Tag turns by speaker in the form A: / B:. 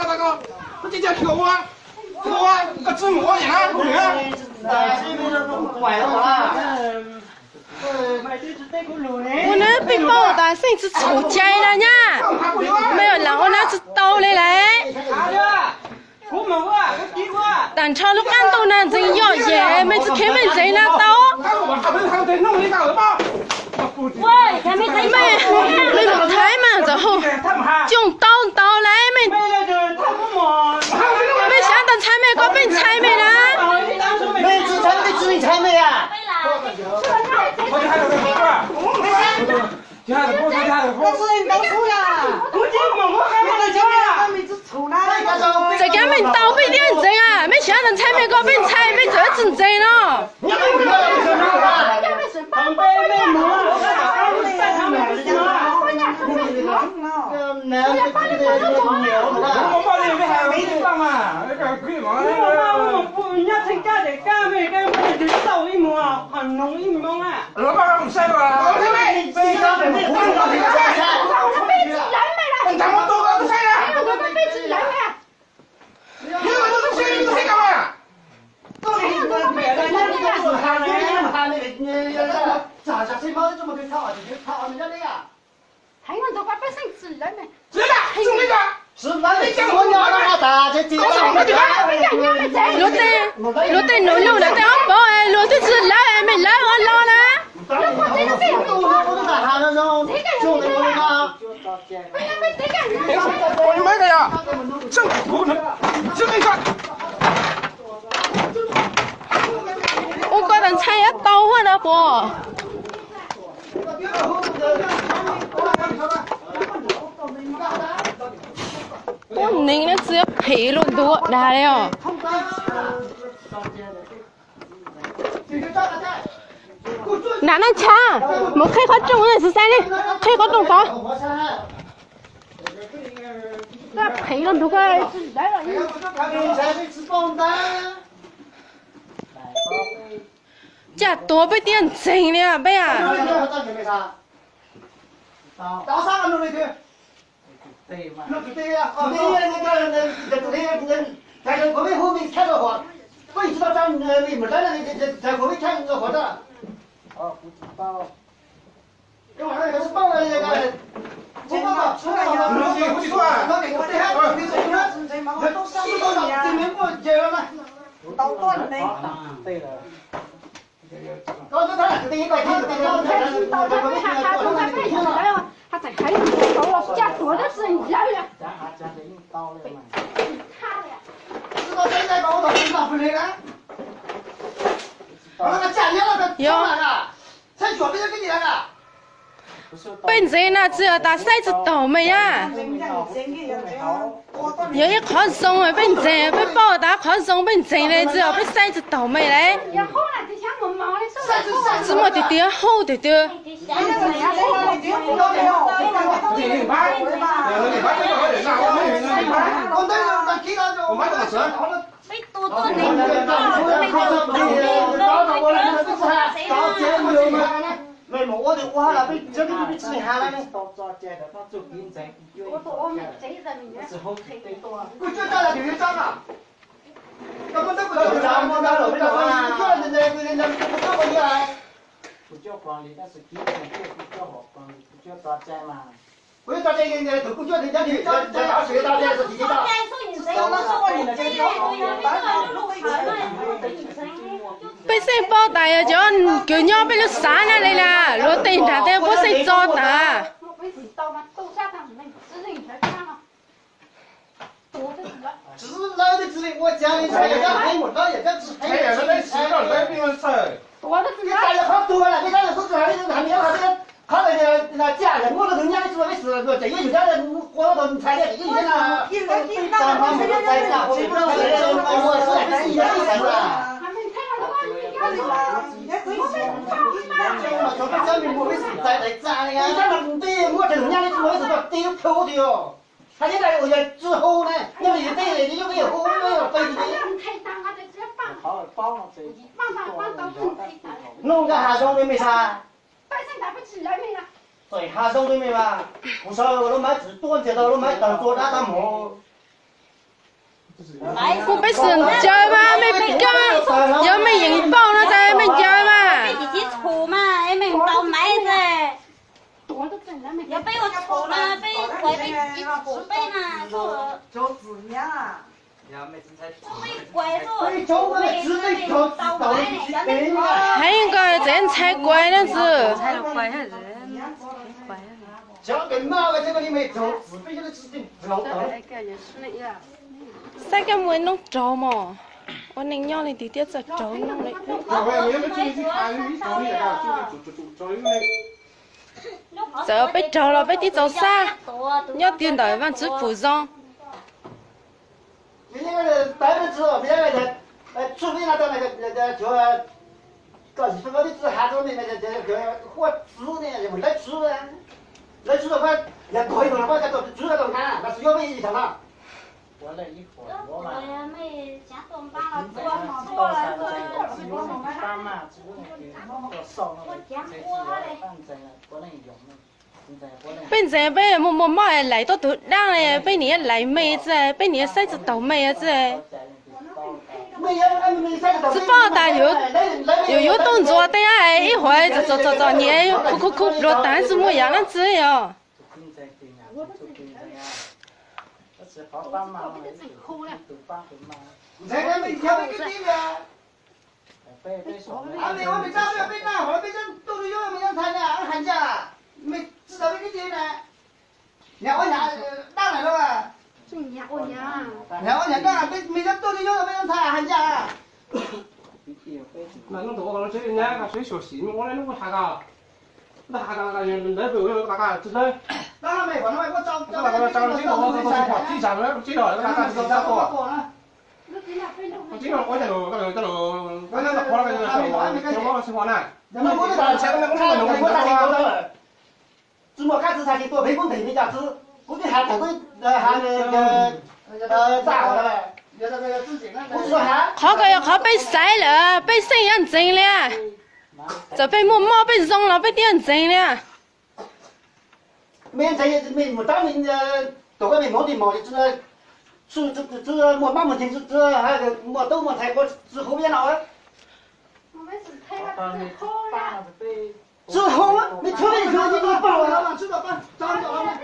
A: 大哥，我这叫跳啊！跳啊！个字母啊，人啊，不人啊！
B: 我那被爆打甚至吵架了呢，没有人我拿着刀来。但超都感动呢，真要耶，每次开门谁拿刀？喂，开门开门，没落台嘛，然后用刀来没，没想到拆没个被拆没了，
C: 没只拆没只拆没呀。
B: 这家没刀被点人啊，没想到拆没个被拆没这真真了。落地弄了，但我包哎，落地是来哎，没来我捞了。
A: 我买个呀，正不能，就那个。
B: 我觉得菜要刀我了不？我宁了只要赔了多大了。哪能抢？没开好中人是啥呢？开好中房。那赔了多个来了。这多不点真了，不呀？
C: 早上弄那个。那就对呀，哦，在这国外后面看到过，我也知道咱你们在国外看过的。哦，不知道。这玩意儿是报了那个，这个出来呀，不知道啊，那个对呀，都上到了，这边不接了吗？到断了。对了。刚才他第一个他在开始走了，家多的是人家了。知道现在把我头拿回来了。我那个家娘了，他上来了，才脚被人给你来了。
B: 本人呢，只要打骰子倒霉呀。有一靠松啊，本人被暴打靠松本人嘞，只要被骰子倒霉嘞。怎么的点好的的？
C: 没嘛，我那被这个被治下来呢。我就到了就涨了。根本都不叫涨，我那路上我叫人家不叫我来。不叫管理，但是基本上不叫好管理，不叫大家嘛。我大家人家都不叫人家你叫大学大家是几大？
B: 被谁包打呀？叫鸟被人杀下来了，落地他的不谁招打。
C: 只是老的之类，我讲的菜也叫黑木刀，也叫吃黑的。菜也是在吃了，在别人吃。你大家好多了，你大家都知道，你还没有他那家人，我都人家的做的事，说这个有家人，我都菜的，这个有家人。他现在我要之后呢，因为对的，你就没有后没有背的。弄个下装的没啥。在下上对面嘛，不少我都买只多接到都买当做那么。
B: cô biết sườn chơi mà mày chơi giờ mày dính bao nó chơi mày chơi mà
D: chỉ chủ mà em mình tao máy rồi giờ bây giờ chủ mà bây quay bây chỉ chủ bây mà
E: cho子呀。
D: bây quay rồi
C: bây chỗ mà chỉ bây chỗ tao máy này
B: hay cái chuyện chạy quay đó chứ
C: cho cái mau cái cái này chỗ bây giờ chỉ lâu tao
B: sao cái mũi nó trâu mà con này nhau này thì tiết giật trâu nó đấy giờ bây trâu là bây đi trâu xa nhớ tiền đời vẫn chỉ phụ rong
C: bây giờ tại nó chưa bây giờ là除非那个就搞一分钟的只下周的或煮的就来煮的，来煮的话要多一点的话，要煮的多看，那是要没影响了。
D: 我没想懂吧了，做了做
B: bên giờ bây một mỏi lấy tôi tự đang này bên này lấy mày chứ bên này xây tàu mày chứ只放大有动作的呀，一会儿走你哭落单是么样的子哟。
C: 你才看没挑没个地呀？啊没，我没找不被拿，后来被人都是有没有参加寒假，没知道那个地呢。两块钱当然了吧？两块钱当然没人都是有没人参加寒假。
A: 那弄多个这人家个谁学习，我来弄个啥个？那人那被我那个真的。
C: 那没，我找
A: 这个这个我记上了，记了那个知道多。这个我这路我那个跑那个就我是河南。
C: 那我这个前面我大钱高了，怎么开始才去多赔工赔的价值？估计还头个还咋个了？
B: เขาก็อยากเขาไปใส่เหรอไปใส่ยันจริงเลยจะไปมั่วไปซองเราไปเตี้ยนจริงเลย
C: 没人没没当年多个没毛的毛的，这没慢慢听这还有没都没才过之后边了啊。之后啊，你特别说你包了，知道吧？找到了。